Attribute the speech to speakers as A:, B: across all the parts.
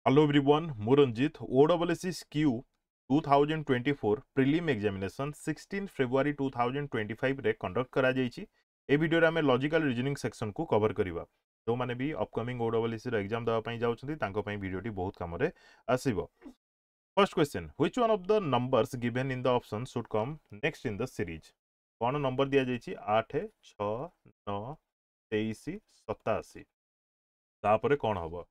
A: Hello everyone, Muranjit, OSS Q 2024 prelim examination 16 February 2025 रे conduct करा जाइछि। ए वीडियो रे हमें लॉजिकल रीजनिंग सेक्शन को कवर करिवा। जो माने भी अपकमिंग OSS रो एग्जाम दवा पई जाउछन्ती तांको पई वीडियोटी बहुत काम रे आसीबो। First question, which one of the numbers given in the option should come next in the series. कोन नंबर दिया जाइछि 8 6 9 23 87 तापरे कोन हबो।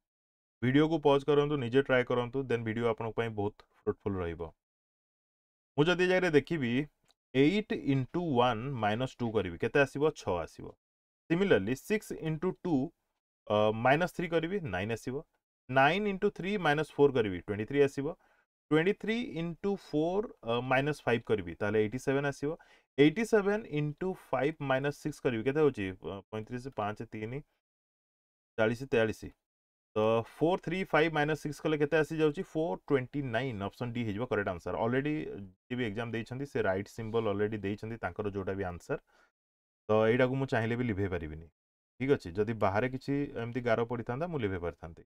A: वीडियो को पॉज करंतु निजे ट्राई करंतु देन वीडियो आपन पई बहुत फ्रूटफुल रहिबो। मु जदि जाय रे देखिबी 8 into 1 minus 2 करिवि केते आसीबो 6 आसीबो। सिमिलरली 6 into 2 minus 3 करिवि 9 आसीबो। 9 into 3 minus 4 करिवि 23 आसीबो। 23 into 4 minus 5 करिवि ताले 87 आसीबो। 87 into 5 minus 6 करिवि केते होची 35 5 3 40 43 तो 435 माइनस 6 कले केते आसी जाउची 429 ऑप्शन डी हेजबो करेक्ट आंसर। ऑलरेडी जे भी एग्जाम देइछंती से राइट सिंबल ऑलरेडी देइछंती तांकर जोटा भी आंसर तो एटा को मु चाहिले भी लिभे परिबिनी। ठीक अछि जदि बाहर किछि एमती गारो पड़ी थांदा मु लिभे परथांती।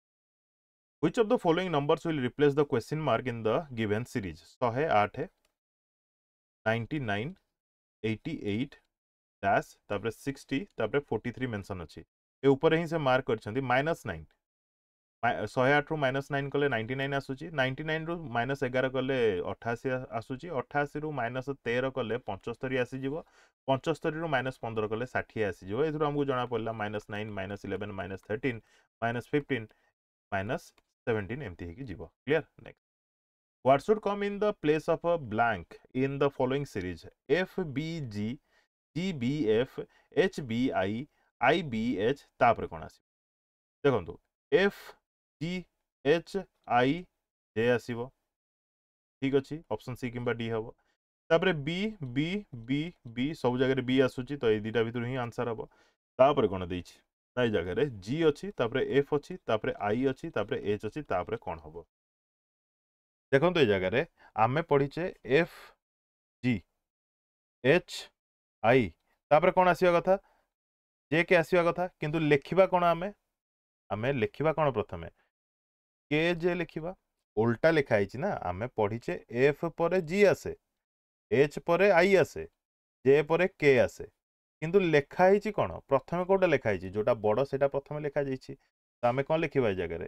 A: Which of the following numbers will replace the question mark in the given series 108 99 88 dash तापर 60 तापर 43 मेंशन अछि। ए ऊपर ही से मार्क करछंती -9 108 रु -9 कले 99 आसुची 99 रु -11 कले 88 आसुची 88 रु -13 कले 75 आसी जिवो 75 रु -15 कले 60 आसी जिवो। एथुर हमकु जणा पड़ला -9 -11 -13 -15 -17 एमती हेकी जिवो। Clear. Next, what should come in the place of a blank in the following series FBG GBF HBI IBH तापर कोन आसी देखंतु F G H I J आसीबो। ठीक अछि ऑप्शन सी किंबा डी हबो। तापरे B B B B सब जगह रे B आसुची तो ए दिटा भितर ही आंसर हबो। तापरे कोन देइछि नाइ जगह रे G अछि तापरे F अछि तापरे I अछि तापरे H अछि तापरे कोन हबो। देखंतु ए जगह रे आमे पढिचे F G H I तापरे कोन आसीबा कथा J के आसीबा कथा किंतु लेखिबा कोन आमे लेखिबा कोन प्रथमे के जे लिखिबा उल्टा लिखा है ना आमे पढ़ीचे एफ पर जी आसे एच पर आई आसे जे पर के आसे किंतु लेखा है कौन प्रथमे कोटा लेखा है जोटा बड़ सेटा प्रथमे लिखा जाइछि तो आमे कौन लिखिबा ए जगह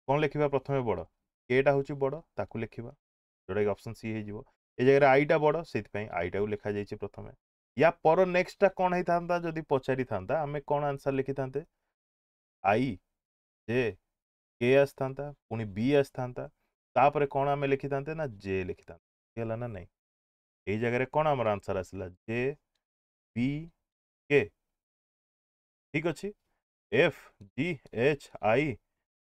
A: कौन लिखिबा प्रथमे बड़ केटा होची बड़ ताकू लिखिबा जोटा कि ऑप्शन सी हे जिवो। ए जगह आईटा बड़ सेति आईटा को लिखा जाइछि प्रथमे या पर नेक्स्टटा कौन है थांता जदि पचारि थांता आमे कौन आंसर लिखि थांते आई जे के आसता पुणी बी आसता तापर कौन आम लिखि था ना जे लिखि था ना नहीं यही जगह कौन आम आंसर आसला जे बी के। ठीक अच्छे एफ जी एच आई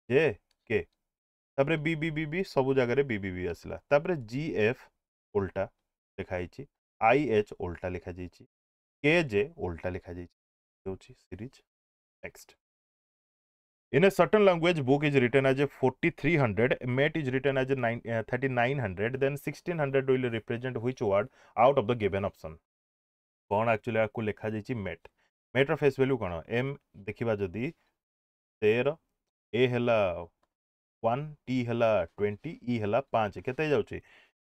A: जे के तापर बी बी बी बी सब जगह बी बी बी आसला तापर जी एफ उल्टा लिखाई आई एच उल्टा लिखा जाइए के जे उल्टा लिखा जाइए series. Next, in a certain language, book is written as a 4300, mate is written as a 3900, then 1600 will represent which word out of the given option. कौन एक्चुअली आपको लिखा जाइए मेट मेट्र फेस वैल्यू कौन एम देखा जदि 13 ए हैला 1 T हैला 20 ई हैला 5 केते जाउची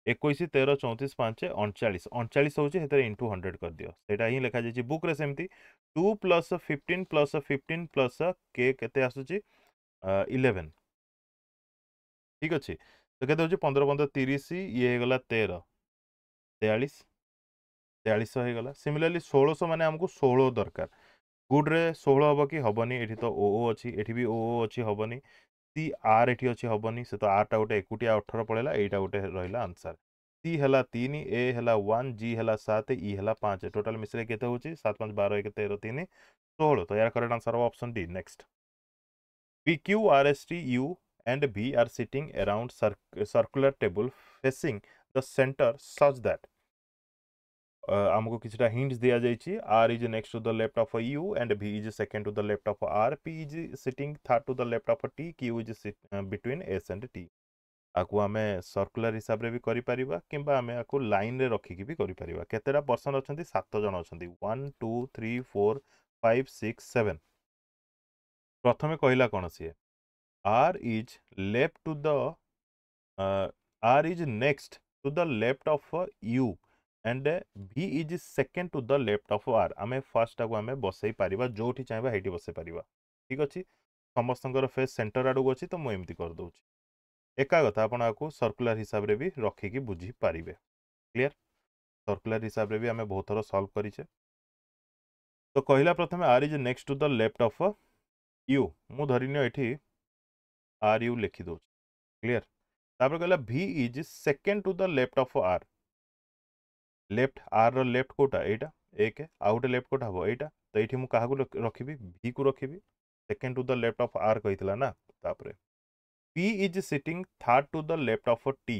A: 21 13 34 5 39 39 होची हेतरे इनटू 100 कर दियो सेटा ही लिखा जाइए बुक रे सेमती 2 + 15 + 15 + के केते आसुची 11। ठीक अच्छे तो केते होची 15 15 30 ये गला 13 43 43 हो गला। सिमिलरली 1600 माने हमको 16 दरकार गुड रे 16 हबो कि हबनी एठी तो ओ ओ अछि एठी भी ओ ओ अछि हबनी सी आर एठी अछि हबनी से तो आर टा गोटे 21 18 पळेला एटा गोटे रहिला आंसर सी हला 3 ए हला 1 जी हला 7 ई हला 5 टोटल मिसले केते होची 7 5 12 1 13 3 16 तो यार correct answer option D. Next, P Q R S T U and B are sitting around circular table facing the center such that हमको किछटा hints दिया जाइछि R is next to the left of U and B is second to the left of R, P is sitting third to the left of T, Q is between S and T। आकु आमे circular हिसाब रे भी करि परिबा किंबा आमे आकु line रे रखि कि भी करि परिबा। केतेटा पर्सन अछंती 7 जण अछंती 1 2 3 4 5 6 7 प्रथमे कहिला कोन सिए R is left to the R is next to the left of U and V is second to the left of R. आमे फर्स्ट टाको आमे बसई पारिबा जोठी चाहबा हेठी बसई पारिबा ठीक अछि समस्तंकर फेस सेंटर आडू अछि तो मु एमती कर दउछि एका कथा आपण आकु सर्कुलर हिसाब रे भी रखी की बुझी पारिबे क्लियर सर्कुलर हिसाब रे भी आमे बहुत थरो सॉल्व करिसे तो कहला प्रथमे R is next to the left of U मु धरिनियो एठी R U लिखि दउछि क्लियर तापर कहला V is second to the left of R left R रो लेफ्ट कोटा एटा एक आउ गोटे लेफ्ट कोटा हबो एटा तो एठी मु काहाकू रखिबी V को रखिबी second to the left of R कहितला ना तापरे P is sitting third to the left of T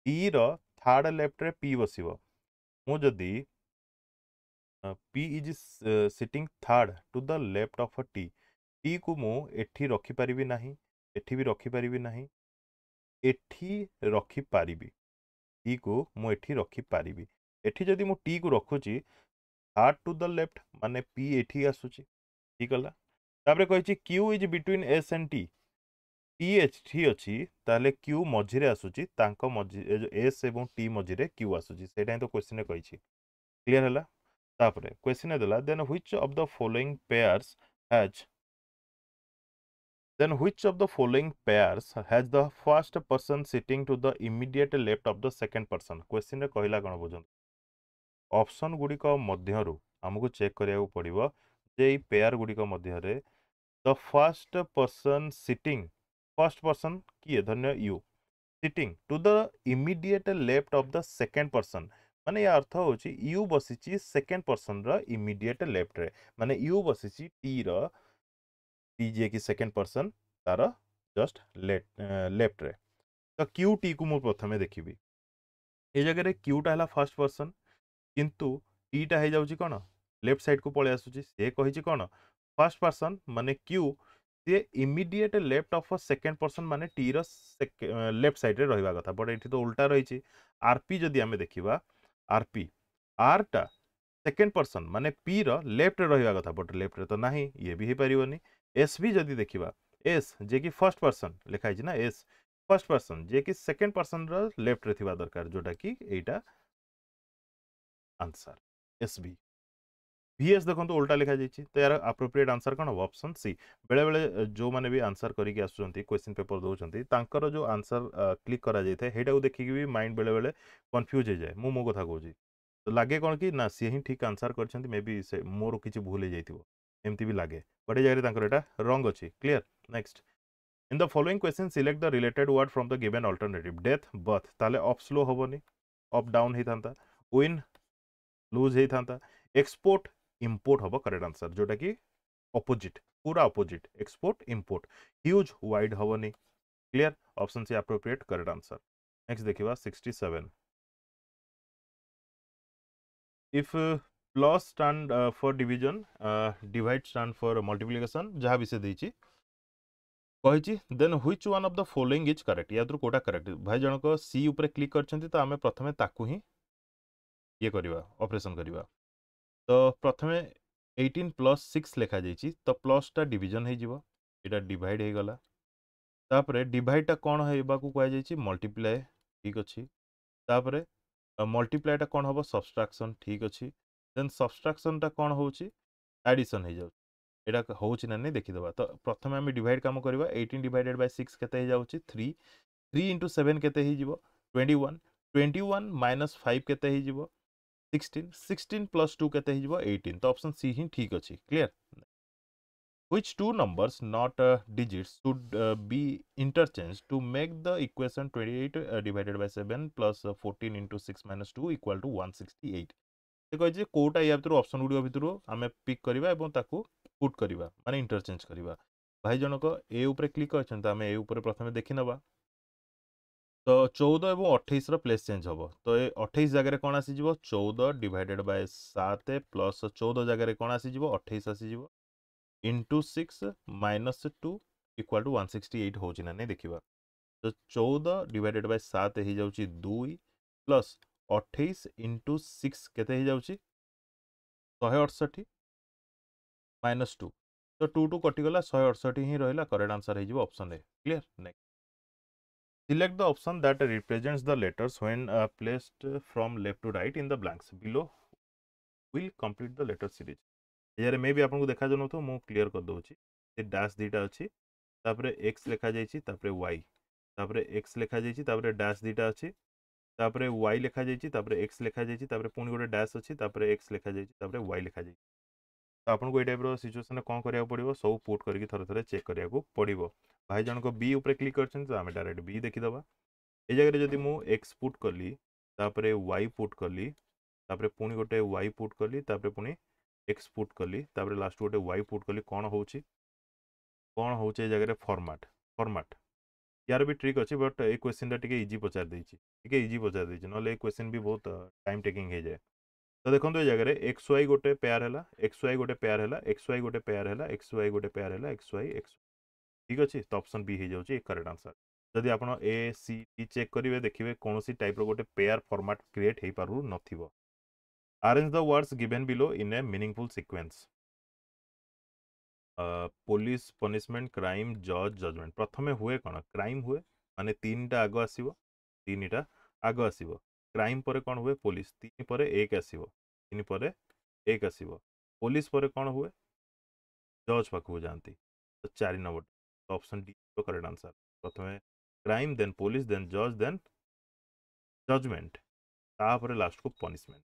A: T row third left रे P बसिबो मु जदी P is sitting third to the left of T T को मु एठी रखि परिबी नाही एठी भी रखि परिबी नाही एठी रखि पारिबी T को मु एठी रखि पारिबी एठी जदी मु T को रखुची थर्ड टू द लेफ्ट माने P एठी आसुची ठीक हला तापरे कहिची Q is between S and T T एठी अछि ताले Q मझिरे आसुची तांको मझि S एवं T मझिरे Q आसुची सेटा तो क्वेश्चन रे कहिची क्लियर हला तापरे क्वेश्चन देला then which of the following pairs has Then which of the following pairs has the first person sitting to the immediate left of the second person? Question रे कहला कोन बुझन ऑप्शन गुडी को मध्यरु हमको check करिया पड़िबो जे ई pair गुडी को मध्यरे the first person sitting first person किए धन्य यू sitting to the immediate left of the second person माने या अर्थ होची यू बसिची सेकंड पर्सन रो इमीडिएट लेफ्ट रे माने यू बसिची टी रो टी जे की सेकंड पर्सन तार जस्ट लेफ्ट रे तो क्यू टी को मु प्रथमे देखिबी ए जगह रे क्यू टा हला फर्स्ट पर्सन किंतु टी टा हे जाउची कोन लेफ्ट साइड को पळे आसुची से कहिची कोन फर्स्ट पर्सन माने क्यू से immediate left of a second person माने टी रो लेफ्ट साइड रे रहइबा कथा बट एठी तो उल्टा रहिची आरपी जदी हमें देखिबा आरपी आर टा सेकंड पर्सन माने पी रो लेफ्ट रे रहइबा कथा बट लेफ्ट रे तो नाही ये भी हे परिबोनी एस भी जदी देखिबा एस जे की फर्स्ट पर्सन लिखाई छी ना एस फर्स्ट पर्सन जे की सेकंड पर्सन रो लेफ्ट रे थिबा दरकार जोटा की एटा आंसर एस बी VS देखो तो उल्टा लिखा जाइए तो यार अप्रोप्रिएट आंसर कौन हम ऑप्शन सी बेले बेले जो माने भी आंसर करके आसुचंती क्वेश्चन पेपर दउचंती तांकर जो आंसर क्लिक करा जाय थे हेटा को देखि भी माइंड बेले बेले कंफ्यूज हो जाए मो कथा कहूची तो लागे कौन कि ना सी ही ठीक आंसर करछंती मे बी से मोर किछि भूल जाइथिबो एमती भी लागे बट ए जाय तांकर एटा रॉन्ग अछि clear next in the following question select the related word from the given alternative death birth ताले अप स्लो होबनी अप डाउन हे थांता विन लूज हे थांता एक्सपोर्ट इंपोर्ट हम करेक्ट आंसर जोटा कि ऑपोजिट पूरा opposite export import huge wide हवनी clear option C appropriate correct answer next देखिबा 67 if plus stand for division divide stand for multiplication जहाँ विषय देछि कहिछि then which one of the following is correct या तो कोटा करेक्ट भाई जनक सी ऊपर क्लिक करछंती तो आमे प्रथमे ताकू ही ये करबा ऑपरेशन करबा तो प्रथमे 18 प्लस 6 लिखा जाइए तो प्लस टा डिवीजन हो जीवो एटा डिवाइड हो गला तापरे डिवाइड टा कोन हेबा को कह जाइए मल्टीप्लाई ठीक अछि तापरे मल्टीप्लाई टा कोन हबो सब्सट्रैक्शन ठीक अछि देन सब्सट्रैक्शन टा कोन होउची एडिशन हो जाउ एटा होउची ना नहीं देखि दबा तो प्रथमे हम डिवाइड काम करबा 18 डिवाइडेड बाय 6 केते हो जाउची 3 3 into 7 केते हो जीवो 21 21 minus 5 केते हो जीवो 16 16 plus 2 केते हिजबो 18 तो ऑप्शन सी ही ठीक अछि clear which two numbers not digits should be interchanged to make the equation 28 divided by 7 plus 14 into 6 minus 2 equal to 168 से कहि जे कोटा या भितर ऑप्शन गुडी भितर हमें पिक करबा एवं ताकू पुट करबा माने इंटरचेंज करबा भाई जनक ए ऊपर क्लिक करछन त हमें ए ऊपर प्रथमे देखि नबा तो 14 एवं 28 रो प्लेस चेंज हम तो ये 28 जगह कौन आसीज 14 डिवाइडेड बाय 7 प्लस 14 जगह कौन आसीज 28 आसीज इंटू 6 माइनस 2 इक्वल टू 168 हो ना नहीं देखा तो 14 डिवाइडेड बाय 7 हो जाउची 2 प्लस 28 इंटू 6 केते हो जाउची 168 माइनस 2 तो 2 टू कटिगला 168 ही रहिला करेक्ट आंसर हे जिवो option A clear next select the option that represents the letters when placed from left to right in the blanks below will complete the letter series यार मे भी आपको देखा जानो तो मु क्लियर कर दोची ये डैश दीटा अछि तापरे x लिखा जायछि तापरे y तापरे x लिखा जायछि तापरे डैश दीटा अछि तापरे y लिखा जायछि तापरे x लिखा जायछि तापरे पुनी गोटे डैश अछि तापरे x लिखा जायछि तापरे y लिखा जायछि तो आपको ये टाइप सिचुएशन कौन करा पड़ो सब पुट करके थरे थरे चेक करा पड़ो भाई जनक बी उपर क्लिक कर तो आम डायरेक्ट बी देखीदबा ये जगह जदि मु एक्स पुट कली तापरे वाई पुट कली तापरे पुणी गोटे वाई पुट कली तापरे पुणी एक्स पुट कली तापरे लास्ट गोटे वाई पुट कली कौन होचे जगह फॉर्मेट फॉर्मेट यार भी ट्रिक अच्छी बट ये क्वेश्चन टे इजी पचार देछि टे इजी पचार देछि नले क्वेश्चन भी बहुत टाइम टेकिंग हो जाए तो देखो ये जगह एक्स वाई गोटे पेयर है एक्स वाई गोटे पेयर है एक्स वाई गोटे पेयर है एक्स वाई गोटे पेयर है एक्स वाई एक्स ठीक अच्छे तो ऑप्शन बी हो जाए करेक्ट आंसर जदि आप ए सी डी चेक करेंगे देखिए कौन सी टाइप गोटे पेयर फॉर्मेट क्रिएट हो पार न arrange the words given below in A meaningful sequence police punishment crime जज जजमेंट प्रथमे हुए कौन क्राइम हुए माने तीन टा आग आसो तीन टा आग आसो क्राइम पर कौन हुए पुलिस तीन पर एक आसो तीन पर एक आसो पुलिस पर कौन हुए जज पाखु जाती तो 4 number option D correct answer प्रथमे क्राइम देन पुलिस देन जज देन जजमेंट तापर लास्ट को punishment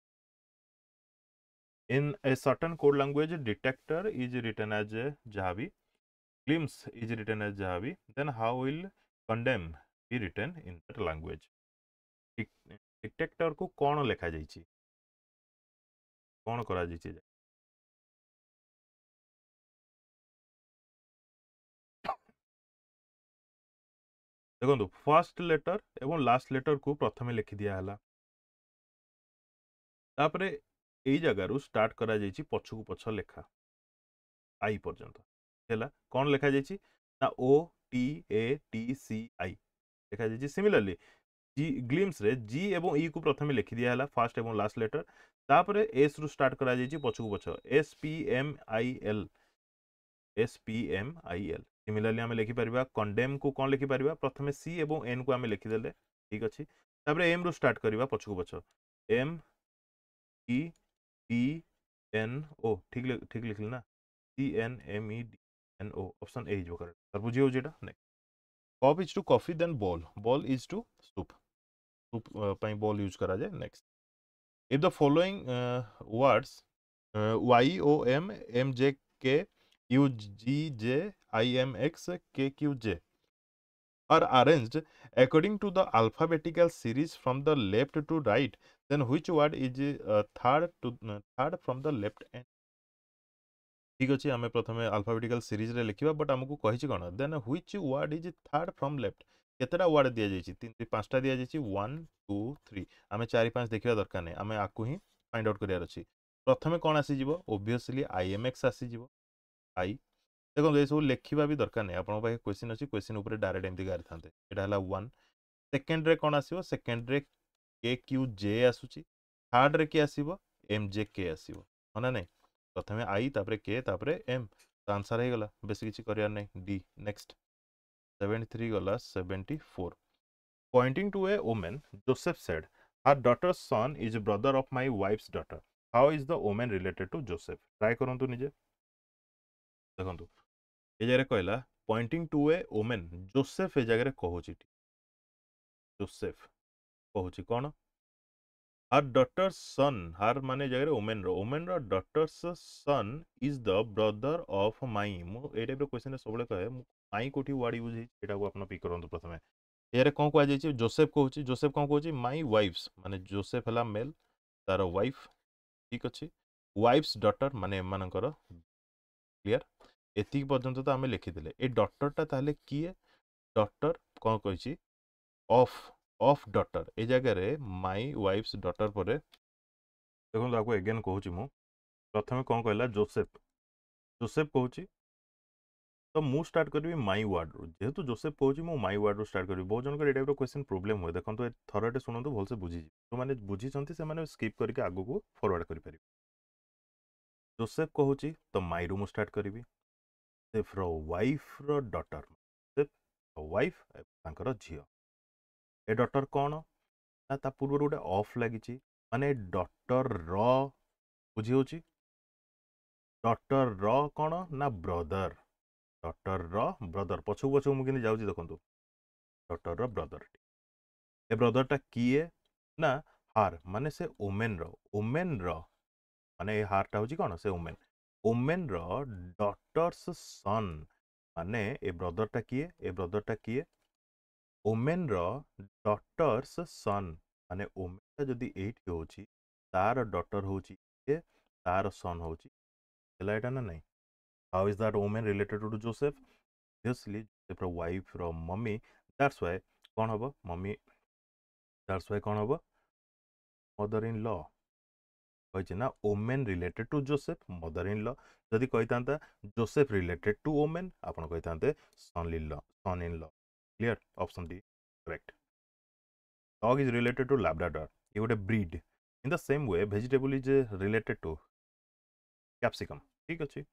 A: in a certain code language detector is written as jahavi glimpse is written as jahavi then how will condemn be written in that language detector को कौन लिखा जाइछि कौन करा जाइछि देखो फर्स्ट लेटर एवं लास्ट लेटर को प्रथमे लिखि दिया हला तापरे एई जगह स्टार्ट करा जाइछि पछकु पछ लेखा आई पर्यंत हैला कौन लिखा जाइछि ना O T A T C आई लिखा जाइछि सिमिलरली जी ग्लिम्स रे जी एवं ई को प्रथमे लिखि दिया हला फर्स्ट एवं लास्ट लेटर तापरे एस रु स्टार्ट करा जाइछि पछकु पछ S P M I L similarly आम लिखिपर कंडेम को कौन लिखिपर प्रथम सी एवं एन को आम लिखिदेले ठीक अच्छे तापर एम रु स्टार्ट करवा पछकु पछ M E D N O ठीक लिखली ना C N M E D N O option A जो करेक्ट सर बुझी हो जेटा next cup is to coffee then bowl is to soup soup bowl use करा जाए next if the following words Y O M M J K U G J I M X K Q J are arranged according to the alphabetical series from the left to right, then which word is third from the left end? ठीक अच्छे आम प्रथम alphabetical series रे लिखा but आमको कही कौन then which word is third from left केतेटा वर्ड दि जाइए तीन पांचटा दि जाइए 1 2 3 आम 4 5 देखा दरकार नहीं आम आपको ही फाइंड आउट करार अच्छी प्रथम कौन आसीज ओबियसली IMX आसीज आई देखो ये सब लिखा भी दरकार नहीं आपको पाखे क्वेश्चन अच्छी क्वेश्चन उपर डायरेक्ट एमती गारी था यहाँ 1 सेकेंड रे कौन आसो सेकेंड रे के क्यू जे आसूची थर्ड रे के आसो एम जे के आसो हाँ ना नहीं प्रथम आई तापरे के तापरे एम तो आंसर हो गला बेस किसी करार नहीं डी नेक्स्ट 73 गला 74 pointing to a woman Joseph said her daughter's son is brother of my wife's daughter how is the woman related to Joseph try करंतु निजे देखो ये जगह कहला pointing to a woman Joseph ए जगह कहूची जोसेफ कहूची कौन हर डॉटर्स सन हर माने जगह वुमेन रो daughters son is the brother of my मु ए टाइप क्वेश्चन सब कहे माई कोठी वर्ड यूज एटा को आपन पिक करंतु प्रथमे यारे कौन कह जाय जोसेफ कहूची जोसेफ कौन कहूची माई वाइफ्स माने जोसेफ हला मेल तार वाइफ ठीक अच्छे वाइफ्स डॉटर माने एमानकर क्लियर एति पर्यंत तो आम लिखिदे ए डॉटरटा ताहले किए डॉटर कौन कही ऑफ डॉटर ए जगह माई वाइफ्स डॉटर पर देखो आपको एगेन कहूँ मु प्रथम कौन कहला जोसेफ जोसेफ कहूँ तो मु स्टार्ट करी माई वर्ड रू जेहेतु जोसेफ कहूँ मु माई वर्ड रू स्टार्ट करी बहुत जनकर ये टाइप क्वेश्चन प्रोब्लेम हुए देखो तो थरटे शुणु भलसे बुझी जो मैंने बुझी से स्किप करके आगू को फॉरवर्ड कर जोसेफ कहूँ तो माई रू मु स्टार्ट करी जोसेफ वाइफ रो डॉटर जोसेफ वाइफ तांकर झियो ए डॉटर कौन ना ता पूर्व गोटे ऑफ लगी माने डॉटर रो बुझी होची डॉटर रो कौन ना ब्रदर डॉटर रो ब्रदर पछू पछू मु किन जाउची देखंतु डॉटर रो ब्रदर ए ब्रदर टा किए ना हार माने से ओमेन रो माने ए हार टा होची कौन से ओमेन रो डॉटर्स सन माने ए ब्रदर टा किए ओमेन रो डॉटर्स सन माने ओमेन टा जदी 8 होची तार डॉटर होची ए तार सन होची एला एटा ना नहीं how is that woman related to Joseph obviously Joseph रो वाइफ रो मम्मी दैट्स व्हाई कौन हबो मम्मी दैट्स व्हाई कौन हबो मदर इन लॉ कहिछि ना woman related to Joseph mother in law जदि कहितांता जोसेफ रिलेटेड टू ओमेन आपण कहितांते son in law clear option D correct dog is related to Labrador ये गोटे breed in the same way vegetable is related to capsicum ठीक अच्छे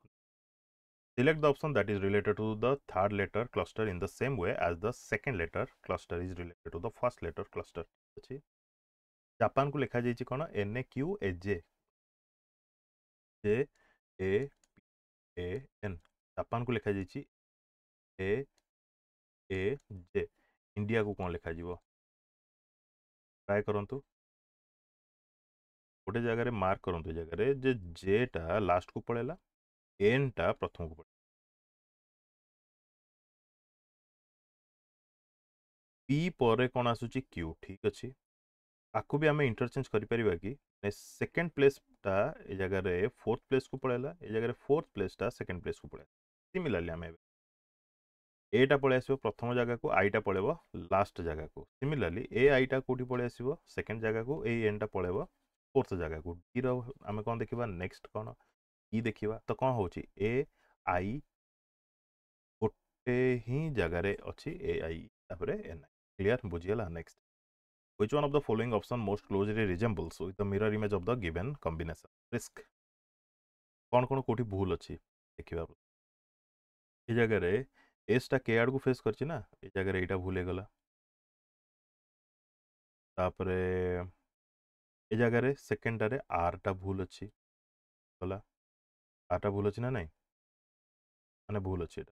A: select the option that is related to the third letter cluster in the same way as the second letter cluster is related to the first letter cluster अच्छे Japan को लिखा जाइए कौन NAQAJ JAPAN Japan को लिखा जाइए AAJ India को कौन लिखा जीवो ट्राई करंतु गोटे जगह मार्क करंतु जगह जे जे टा लास्ट को पड़ेला एन टा प्रथम को पड़े पी पर कौन आसुची क्यू ठीक अच्छे आपको भी आम इंटरचेंज करें कि सेकेंड प्लेस टा ए जगह फोर्थ प्लेस को पड़ेगा ए जगह फोर्थ प्लेस टा सेकेंड प्लेस को पड़ेगा सिमिलरली आम एटा पड़े आस प्रथम जगह को आईटा पड़ेब लास्ट जगह को सिमिलरली ए आईटा कौटी पड़े आस सेकेंड जगह को ए एन टा पड़ेब फोर्थ जगह को डी रमें कौन देखा नेक्स्ट कौन ई देखा तो कौन हो ए आई गोटे ही जगार अच्छी ए आई तापर एन आई क्लीयर बुझीगला next Which one of the following option most closely resembles with the mirror image of the given combination? Risk. कौन कौन कोठी भूल अच्छी देखिबा ए जगह रे एस टा के आड़ को फेस करछि ना ए जगह रे एटा भूल गला तापरे ए जगह रे सेकंड रे आर टा भूल अच्छी गला आर टा भूल अच्छी ना नहीं माने भूल अच्छी एटा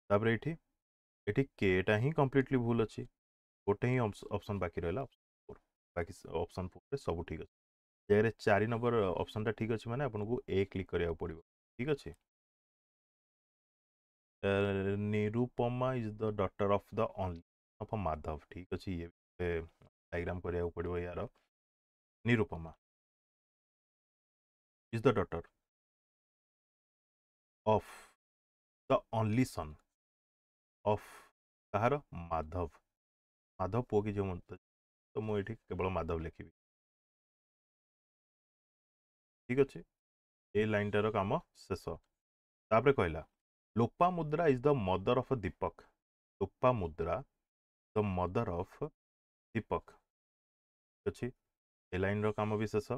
A: तापरे एठी के टा ही कंप्लीटली भूल अच्छी गोटे ही ऑप्शन बाकी रहला ऑप्शन 4 बाकी ऑप्शन 4 रे सब ठीक अछि जगह 4 नंबर ऑप्शन टा ठीक अछि माने आपन को ए क्लिक करिया पड़िबो ठीक अछि Nirupama is the daughter of the only of Madhav ठीक अच्छे ये डायग्राम करिया पड़ो यार Nirupama is the daughter of the only son of कहार माधव माधव पुओ कि जो तो मुझे केवल माधव लिखी ठीक अच्छे ये लाइन टार कम शेष तापर कहला Lopamudra is the mother of Deepak Lopamudra the mother of Deepak अच्छे ए लाइन रो काम भी शेष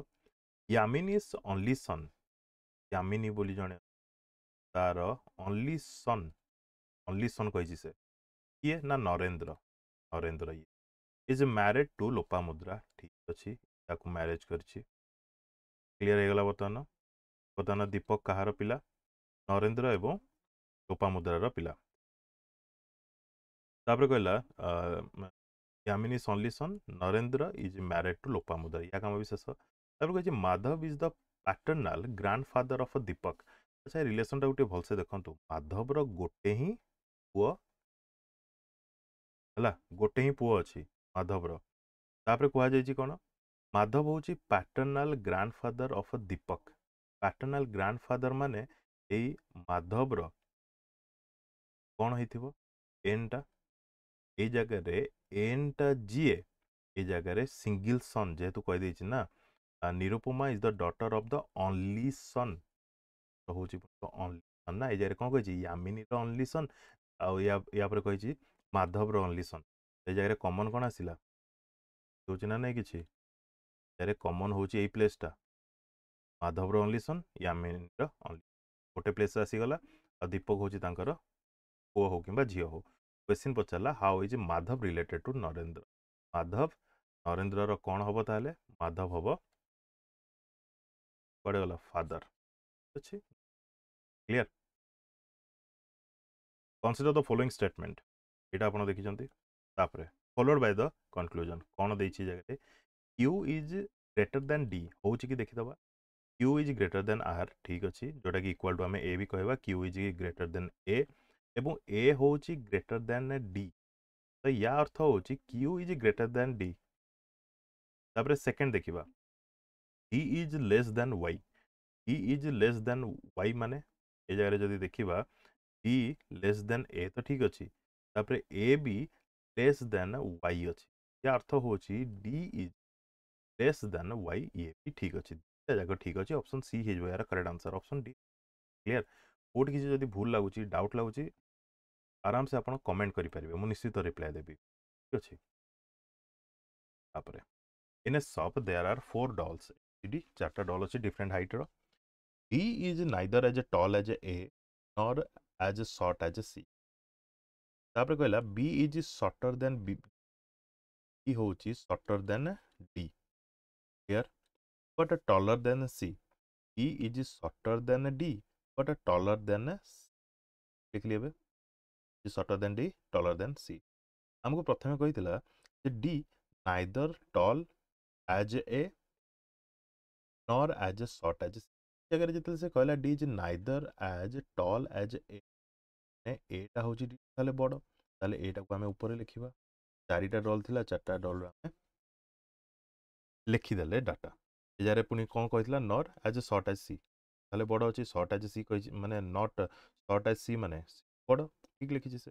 A: Yamini is only son Yamini बोली जने तार ओनली सन कही से किए ना नरेंद्र नरेंद्र ये इज मैरिड टू लोपामुद्रा ठीक अच्छे ताकू मैरिज करछि क्लियर हो गला बर्तमान दीपक कहार पिला नरेंद्र एवं लोपामुद्रार पिला तापर कहला Yamini is only son Narendra is married to Lopamudra या काम भी शेष तापर कह Madhav is the paternal grandfather of Deepak अच्छा रिलेशन टा गोटे भलसे देखंतु माधव रो गोटे ही पुओ हला गोटे ही पुओ अछि माधव रो तापर कहा जाय कोन माधव होची पैटर्नाल ग्रांडफादर ऑफ दीपक पैटर्नाल ग्रांडफादर माने एई माधव रो कौन होइथिबो एन टा ए जगह रे एन टा जीए ए जगह रे सिंगल सन जेहेतु कह देछि ना Nirupama is the daughter of the only सन होची ओनली सन ना ए जगह कौन कहिछि यामिनी रो ओनली सन आ या पर कहिछि माधव रो ओनली सन ए जगह रे कॉमन कोन आसिला होची ना नहीं किछि जगह कॉमन होची एई प्लेस टा माधव रो ओनली सन यामिनी रो ओनली गोटे प्लेस आसी गला ଆଉ ଦୀପକ ହେଉଛି ତାଙ୍କର ପୁଅ ହଉ କିମ୍ବା ଝିଅ ହଉ। क्वेश्चन पचारा how is Madhav related to Narendra. Madhav Narendra कौन हम ताहले माधव हम कड़े गला फादर अच्छे clear. Consider the following statement यहाँ आप देखिए तापर फॉलोड बाय द कंक्लूजन कौन देछि जगह Q is greater than D हूँ कि देखीदबा Q is greater than R ठीक अच्छे जोटा कि इक्वाल टू आम ए भी कहवा क्यू इज ग्रेटर देन ए एवं ए हूँ ग्रेटर देन डी तो या अर्थ हूँ Q is greater than D. तापर सेकेंड देखा D is less than Y D is less than Y माने ए जगह जब देखा डी लेस देन ए तो ठीक अच्छे तापर ए भी लेस देन वाई अच्छे या अर्थ हूँ D is less than Y ये भी ठीक अच्छे जाक ठीक अच्छे ऑप्शन सी हो यार correct answer option D clear. कोट किसी जब भूल लगुच डाउट लगुच आराम से आप कमेंट करेंगे मुझे निश्चित रिप्लाई देवी ठीक अच्छे। In a shop there are 4 dolls ये 4टा डॉल अच्छे डिफरेंट हाइट रो D is neither as tall as A nor as short as C. तापर कहला B is shorter than B हूँ shorter than D clear but taller than C E is shorter than D but taller than लिख लिए shorter than D taller than C. आमको प्रथम कही D neither tall as A nor as short as C जगह जिते से कहला D is neither as tall as एटा हूँ डी ताले बड़ ताले एटा को आम ऊपर लिखा 4टा डॉल थी 4टा डॉल आम लिखिदेले डाटा एजारे पुणी कौन कहला नॉट एज शॉर्ट एज सी ताले बड़ अच्छी शॉर्ट एज सी कही माने नॉट शॉर्ट एज सी माने बड़ ठीक लिखी से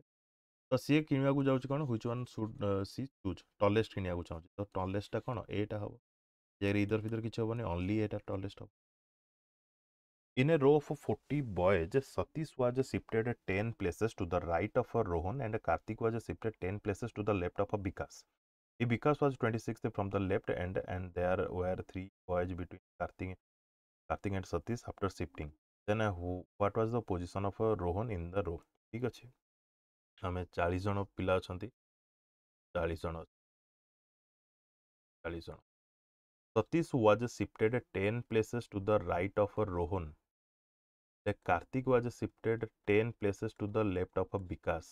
A: तो सी किणवा को जाऊँ कौन which one should C choose tallest किणवा चाहिए तो टॉलेस्ट कौन एटा हम इधर फिधर किसी हेनी ओनली एटा टॉलेस्ट हम। In a row of 40 boys, Satish was shifted 10 places to the right of Rohan and Karthik was shifted 10 places to the left of Vikas. If Vikas was 26th from the left end and there were 3 boys between Karthik and Satish after shifting, then what was the position of Rohan in the row? ठीक अच्छे आम 40 जन पिला अच्छा 40 जन 40 जन Satish was shifted 10 places to the right of Rohan. Karthik was shifted 10 places to the left of Vikas.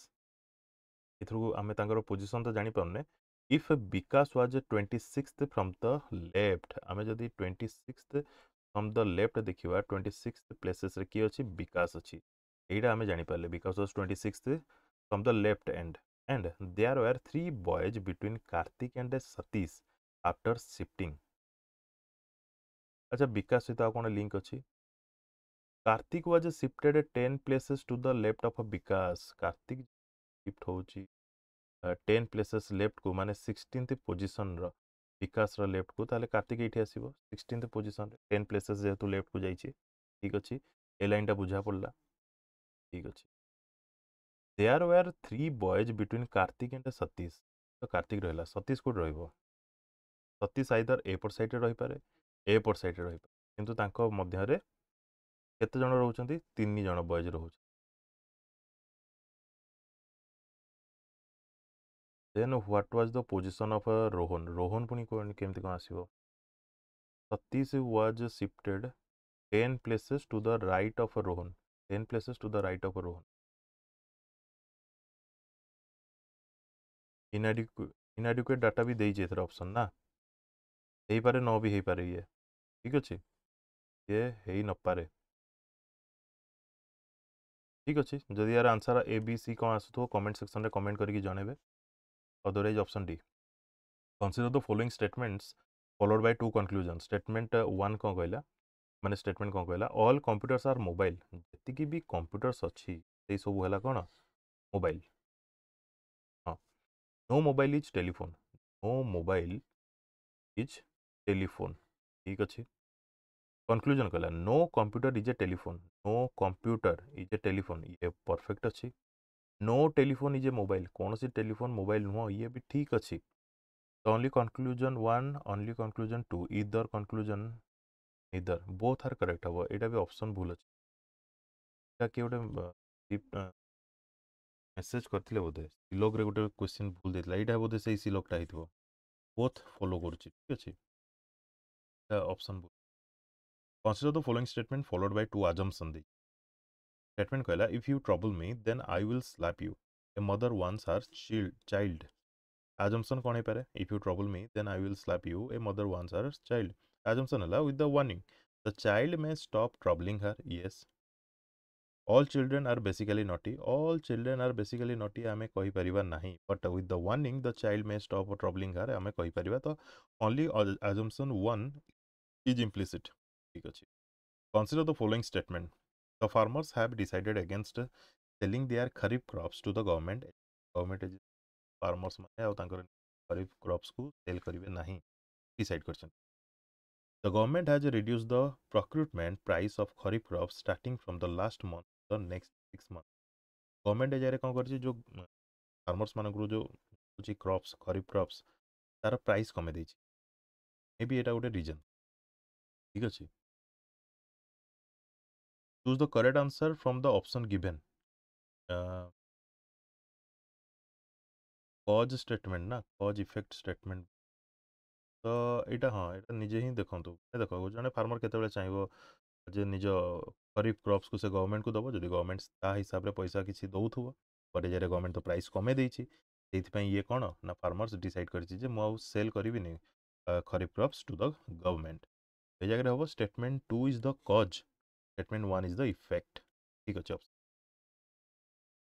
A: इथरू आमे तांकर पोजीशन तो जानी पारने if Vikas was 26th from the left आमे जदी 26th फ्रॉम द लेफ्ट देखिबा 26th प्लेसेस रे की अछि विकास अछि एटा आमे जानी पारले Vikas was 26th from the left and there were 3 boys between Kartik and Satish after shifting. अच्छा विकास सहित आ कोन लिंक अछि Kartik was shifted 10 places to the left of Vikas Kartik shift होची 10 प्लेसेस लेफ्ट को माने 16th पोजीशन रो विकास रो लेफ्ट को ताले कार्तिक एठी आसीबो 16th पोजीशन रे 10 प्लेसेस जेतु लेफ्ट को जाईची ठीक अछि ए लाइनटा बुझा पड़ला ठीक अछि। There were 3 boys between Kartik and Satish तो कार्तिक रहला सतीश को रहइबो सतीश आइदर एपट साइड रे रहि पारे एपट साइड रे रहि पारे किंतु तांको मध्य रे केते जण रहउछंती 3 जण boys रहउछ। Then what was the position of Rohan? Rohan पुनी केमती कौन आसीबो Satish was shifted 10 places to the right of Rohan 10 places to the right of Rohan inadequate data भी देई जेथर ऑप्शन ना हेई पारे न भी हेई पारे ये ठीक अछि ये हेई न पारे ठीक अच्छे जदि यार आंसर ए बी सी कौन आसुथो कमेंट सेक्शन रे कमेंट करके जणेबे otherwise option D consider the following statements followed by 2 conclusion statement 1 कौन कहला माने स्टेटमेंट कौन कहला ऑल कंप्यूटर्स आर मोबाइल जति भी कंप्यूटर्स अच्छी से सब है कौन मोबाइल हाँ no mobile is telephone no mobile is telephone ठीक अच्छे। कंक्लूजन कहला no computer is a telephone no computer is a telephone ये परफेक्ट अच्छी no telephone is a mobile कौन सी टेलीफोन मोबाइल नुह ये भी ठीक अच्छी तो ओनली कंक्लूजन 1 ओनली कंक्लूजन 2 इधर कंक्लूजन इधर बोथ आर करेक्ट हम यहाँ भी ऑप्शन भूल अच्छे किए गोटे मेसेज करथिले बोधे सिलोक रे गोटे क्वेश्चन भूल देथिला एटा बोधे सेही सिलोकटा हितबो बोथ फॉलो करूची ठीक अछि option consider the following statement followed by two assumptions the statement कहला if you trouble me then I will slap you a mother wants her child assumption कौन है पारे if you trouble me then I will slap you a mother wants her child assumption है with the warning the child may stop troubling her yes all children are basically naughty all children are basically naughty आमे कहि परिबा नहीं but with the warning the child may stop troubling her आमे कहि परिबा तो only assumption 1 is implicit ठीक अछि consider the following statement the farmers have decided against selling their kharif crops to the government is farmers माने आ तांकर kharif crops को sell करिवे नहीं decide करछन the government has reduced the procurement price of kharif crops starting from the last month the next 6 months government एजारे कौन कर जो farmers मान जो क्रॉप्स खरीफ क्रॉप्स तार प्राइस कमे देछि मे बी एटा गोटे रीजन ठीक अछि choose the correct answer from the option given cause statement ना कॉज इफेक्ट स्टेटमेंट तो एटा हाँ एटा निजे ही देखंतु देखो जने फार्मर केतेबेले चाहिबो जे निज खरीफ क्रॉप्स को से गवर्नमेंट को दबो जदि गवर्नमेंट ता हिसाब रे पैसा किछि दउथुबो बट एजारे गवर्नमेंट तो प्राइस कमे देछि सेइथि ये कौन ना फार्मर्स डिसाइड करिछि जे मु सेल करिबिनी kharif crops to the government ए जगह हम statement 2 is the cause statement 1 is the effect ठीक अछि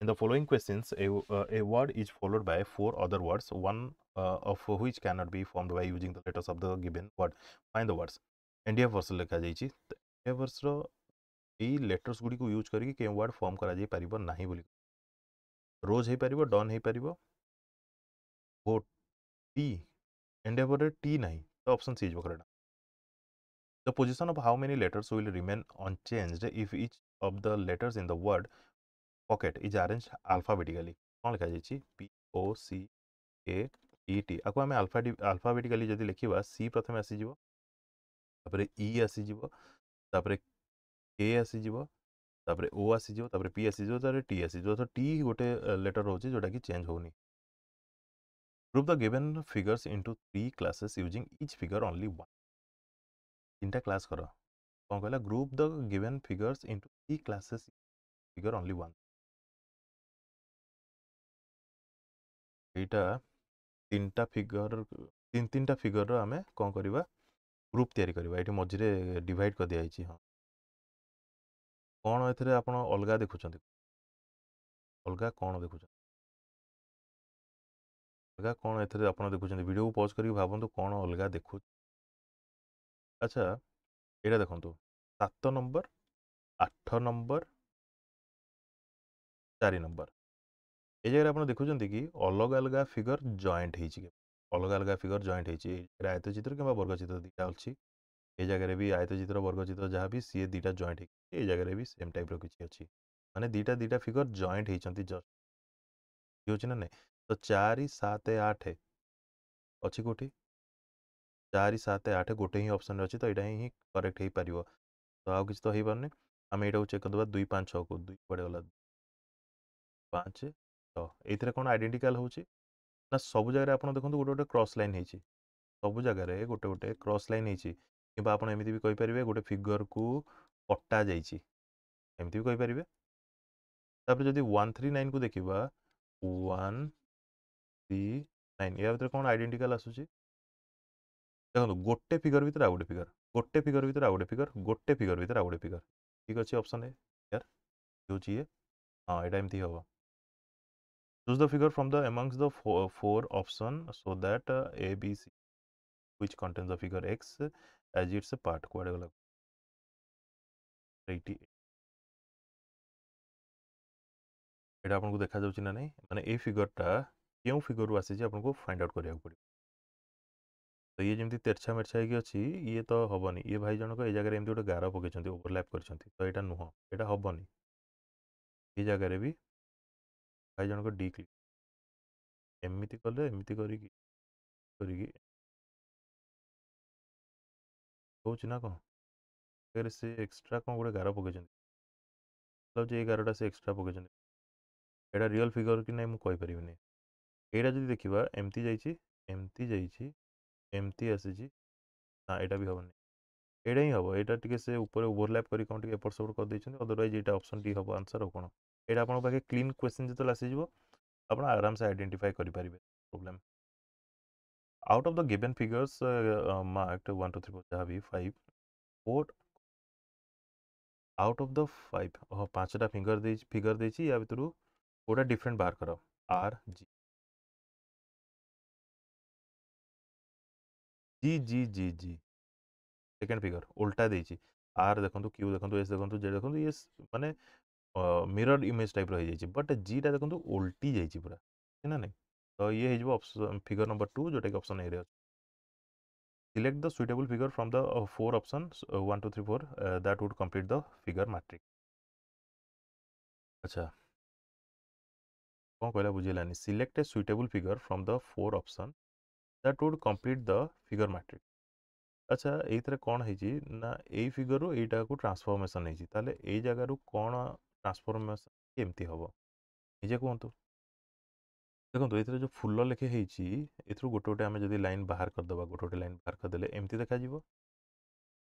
A: in the following questions a word is followed by four other words one of which cannot be formed by using the letters of the given word find the words India words लिखा जाइछि India words रो एई letters गुडी को use करके के word form करा जाई परिबो नाही बोली रोज हे परिबो डन हे परिबो वो टी एंडेवर टी नहीं तो option C is correct the position of how many letters will remain unchanged if each of the letters in the word pocket is arranged alphabetically कौन लिखा जाइछि P O C A E T आको हमें alphabetically जदि लिखिबा C प्रथम आसी जिवो तापरे E आसी जिवो तापरे K आसी जिवो तापरे O आसी जिवो तापरे P आसी जिवो तापरे T आसी जिवो तो T गोटे लेटर होची जोटा कि चेंज होनी group the given figures into three classes using each figure only one तीनटा क्लास करो कौन कहला group the given figures into three classes figure only one एटा तीनटा फिगर तीनटा फिगर रो हमें कौन करबा ग्रुप तैयारी करबा एठी मझिरे डिवाइड कर दिया आइछि हां कोन एथरे आपण अलगा देखुछंती अलगा कोन देखुछंती अलगा कोन एथरे आपण देखुछंती वीडियो को पॉज करके भाबंतु कोन अलगा देखु अच्छा एटा देखंतु 7 नंबर 8 नंबर 4 नंबर ए जगह आपण देखुछंती कि अलग अलग फिगर जॉइंट हेछि के अलग अलग फिगर जॉइंट हेछि आयत चित्र किबा वर्ग चित्र दिटा अछि ए जगह भी आयत चित्र वर्ग चित्र जहाँ भी सी दीटा जॉइंट ए जगह भी सेम टाइप रो किछि अछि माने दीटा दीटा फिगर जॉइंट हेचंती जस्ट होछि ना नै तो 4 7 8 अछि कोठी 4 7 8 गोटे ही ऑप्शन अछि तो एटा ही करेक्ट हे परिबो तो आ किछ तो हे परने हम एटा चेक करदबा 2 5 6 को 2 पड़े वाला 5 तो एथिरे कोन आइडेंटिकल होछि ना सब जगह आपण देखंतु गोटे गोटे क्रॉस लाइन हेछि सब जगह रे गोटे गोटे क्रॉस लाइन हेछि किबा आपण एमिति भी कहि परिबे गोटे फिगर को कटा जाइछि एमिति भी कहि परिबे तापर जदि 139 को देखिबा 1 3 9 या भीतर कोन आइडेंटिकल आसुछि देखो गोटे फिगर भीतर आ गोटे फिगर गोटे फिगर भीतर आ गोटे फिगर गोटे फिगर भीतर आ गोटे फिगर ठीक अछि ऑप्शन है यार जो चाहिए हां एटा एमती होबो choose the figure from the amongst the four option so that a b c which contains the figure x as its a part code गला 88 एटा आपन को देखा जाउछि ना नै माने ए फिगरटा केउ फिगर रु आसी जे आपन को फाइंड आउट करिया पड़ियो तो ये जमी तेरछा मेरछा होगी अच्छी ये तो हेनी ये भाई जनक ये जगह एमती गोटे गार पकड़ ओभरलैप कर तो यहाँ नुह यहाँ हेनी ये जगह भी भाई जनक डी क्लिक एमती कले एमती ना कौन से एक्सट्रा कौन गोटे गार पकड़ ଲାଗୁଛି 11ଟା ସେ ଏକ୍ସଟ୍ରା ପକେଇଛନ୍ତି। ଏଇଟା ରିଅଲ୍ ଫିଗର କି ନାହିଁ ମୁଁ କହିପାରିବିନି। ଏଇଟା ଯଦି ଦେଖିବା ଏମିତି ଯାଇଛି, ଏମିତି ଆସିଛି, ନା ଏଇଟା ବି ହେବନି, ଏଇଟା ହିଁ ହେବ। ଏଇଟା ଟିକେ ସେ ଉପରେ ଓଭରଲ୍ୟାପ୍ କରି କ'ଣ ଟିକେ ଏପଟ ସେପଟ କରିଦେଇଛନ୍ତି, ଅଦରୱାଇଜ୍ ଏଇଟା ଅପସନ୍ ଡି ହେବ ଆନ୍ସର୍। ଆଉ କ'ଣ ଏଇଟା ଆପଣଙ୍କ ପାଖେ କ୍ଲିନ୍ କ୍ୱେଶ୍ଚିନ୍ ଯେତେବେଳେ ଆସିଯିବ ଆପଣ ଆରାମସେ ଆଇଡେଣ୍ଟିଫାଏ କରିପାରିବେ problem. Out of the given figures marked 1 2 3 4 जहाँ भी 5 4 आउट ऑफ द 5 पांचटा फिगर देछि या भितर कोटा डिफरेंट बाहर करो आर जी जी जी जी जी सेकेंड फिगर उल्टा देछि आर देखंतु क्यू देखंतु एस देखंतु जे देखंतु ये माने मिरर इमेज टाइप रही जाइछि बट जी टा देखंतु उल्टी जाइछि पूरा है ना नहीं। तो ये हे जिवो ऑप्शन फिगर नंबर 2 जोटा कि ऑप्शन ए रे अछि। Select the suitable figure from the 4 options 1 2 3 4 that would complete the figure matrix। अच्छा कौन कहला बुझेलानी। Select a suitable figure from the 4 option that would complete the figure matrix. अच्छा एइथरे कौन है ना ए फिगर रू एटा को ट्रांसफॉर्मेशन है ताले ए जगह रू कौन ट्रांसफॉर्मेशन केमती हबो निजे कहंतु। देखो ये जो फुल लेखे एथरू गोटे गोटे आम जब लाइन बाहर करदे गोटे गोटे लाइन बाहर करदे एमती देखा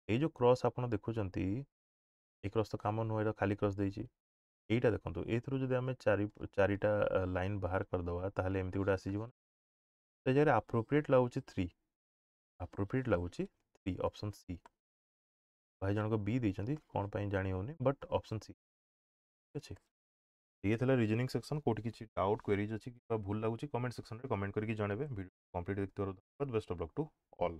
A: ये जो क्रॉस आप देखुंत ये क्रॉस तो कम नुह खाली क्रॉस देती এইটা দেখন্তু এইଥିରୁ ଯଦି ଆମେ ଚାରିଟା ଲାଇନ୍ ବାହାର କରିଦେବା ତାହେଲେ ଏମିତି ଗୋଟେ ଆସିଯିବ ନା। ତ ଏ ଜାଗାରେ ଆପ୍ରୋପ୍ରିଏଟ୍ ଲାଗୁଛି 3 ଆପ୍ରୋପ୍ରିଏଟ୍ ଲାଗୁଛି 3 ଅପସନ୍ ସି। ଭାଇ ଜଣକ ବି ଦେଇଛନ୍ତି କ'ଣ ପାଇଁ ଜାଣି ହେଉନି ବଟ୍ ଅପସନ୍ ସି ଠିକ୍ ଅଛି। ଇଏ ଥିଲା ରିଜନିଂ ସେକ୍ସନ୍। କେଉଁଠି କିଛି ଡାଉଟ୍ କ୍ୱେରିଜ୍ ଅଛି କିମ୍ବା ଭୁଲ ଲାଗୁଛି କମେଣ୍ଟ ସେକ୍ସନରେ କମେଣ୍ଟ କରିକି ଜଣାଇବେ। ଭିଡ଼ିଓ କମ୍ପ୍ଲିଟ୍ ଦେଖିଥିବାରୁ ଧନ୍ୟବାଦ। Best of luck to all.